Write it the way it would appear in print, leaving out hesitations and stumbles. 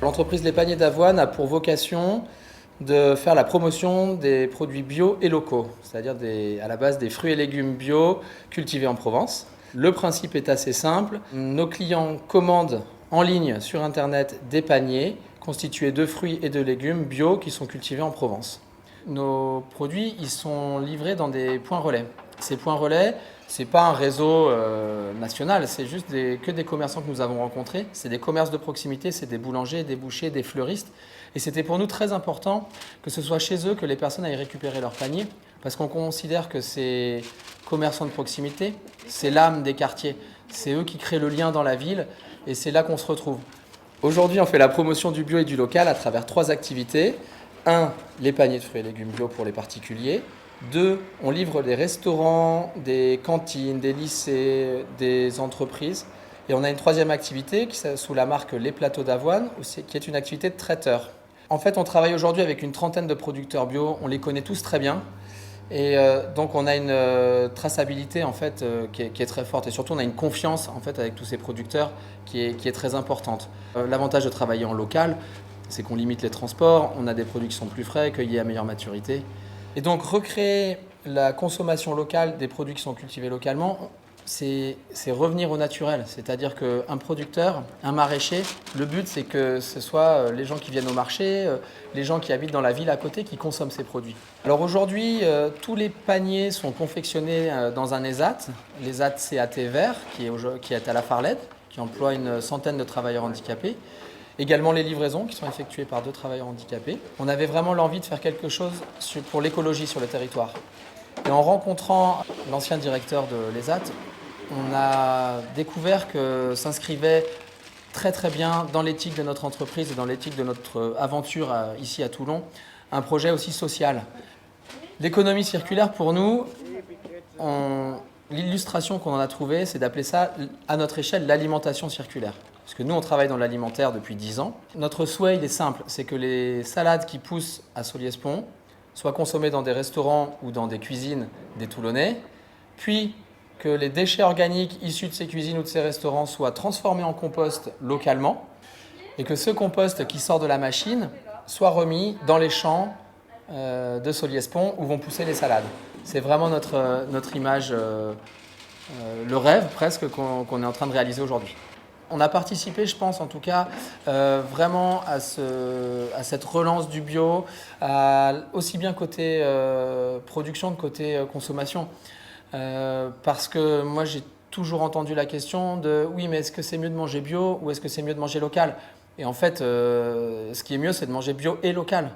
L'entreprise Les Paniers d'Avoine a pour vocation de faire la promotion des produits bio et locaux, c'est-à-dire à la base des fruits et légumes bio cultivés en Provence. Le principe est assez simple. Nos clients commandent en ligne sur Internet des paniers constitués de fruits et de légumes bio qui sont cultivés en Provence. Nos produits ils sont livrés dans des points relais. Ces points relais, ce n'est pas un réseau national, c'est juste que des commerçants que nous avons rencontrés. C'est des commerces de proximité, c'est des boulangers, des bouchers, des fleuristes. Et c'était pour nous très important que ce soit chez eux que les personnes aillent récupérer leur panier, parce qu'on considère que ces commerçants de proximité, c'est l'âme des quartiers. C'est eux qui créent le lien dans la ville et c'est là qu'on se retrouve. Aujourd'hui, on fait la promotion du bio et du local à travers 3 activités. 1, les paniers de fruits et légumes bio pour les particuliers. 2, on livre des restaurants, des cantines, des lycées, des entreprises. Et on a une 3e activité qui est sous la marque Les Plateaux d'Avoine, qui est une activité de traiteur. En fait, on travaille aujourd'hui avec une 30aine de producteurs bio. On les connaît tous très bien. Et donc, on a une traçabilité en fait, qui est très forte. Et surtout, on a une confiance en fait, avec tous ces producteurs qui est très importante. L'avantage de travailler en local, c'est qu'on limite les transports, on a des produits qui sont plus frais, cueillis à meilleure maturité. Et donc recréer la consommation locale des produits qui sont cultivés localement, c'est revenir au naturel. C'est-à-dire qu'un producteur, un maraîcher, le but c'est que ce soit les gens qui viennent au marché, les gens qui habitent dans la ville à côté qui consomment ces produits. Alors aujourd'hui, tous les paniers sont confectionnés dans un ESAT, l'ESAT CAT Vert, qui est à la Farled, qui emploie une 100aine de travailleurs handicapés. Également les livraisons qui sont effectuées par 2 travailleurs handicapés. On avait vraiment l'envie de faire quelque chose pour l'écologie sur le territoire. Et en rencontrant l'ancien directeur de l'ESAT, on a découvert que s'inscrivait très très bien dans l'éthique de notre entreprise et dans l'éthique de notre aventure ici à Toulon, un projet aussi social. L'économie circulaire pour nous, l'illustration qu'on en a trouvée, c'est d'appeler ça à notre échelle l'alimentation circulaire. Parce que nous, on travaille dans l'alimentaire depuis 10 ans. Notre souhait, il est simple, c'est que les salades qui poussent à Solliès-Pont soient consommées dans des restaurants ou dans des cuisines des Toulonnais, puis que les déchets organiques issus de ces cuisines ou de ces restaurants soient transformés en compost localement, et que ce compost qui sort de la machine soit remis dans les champs de Solliès-Pont où vont pousser les salades. C'est vraiment notre image, le rêve presque qu'on est en train de réaliser aujourd'hui. On a participé, je pense en tout cas, vraiment à cette relance du bio, aussi bien côté production que côté consommation. Parce que moi, j'ai toujours entendu la question de « oui, mais est-ce que c'est mieux de manger bio ou est-ce que c'est mieux de manger local ?» Et en fait, ce qui est mieux, c'est de manger bio et local.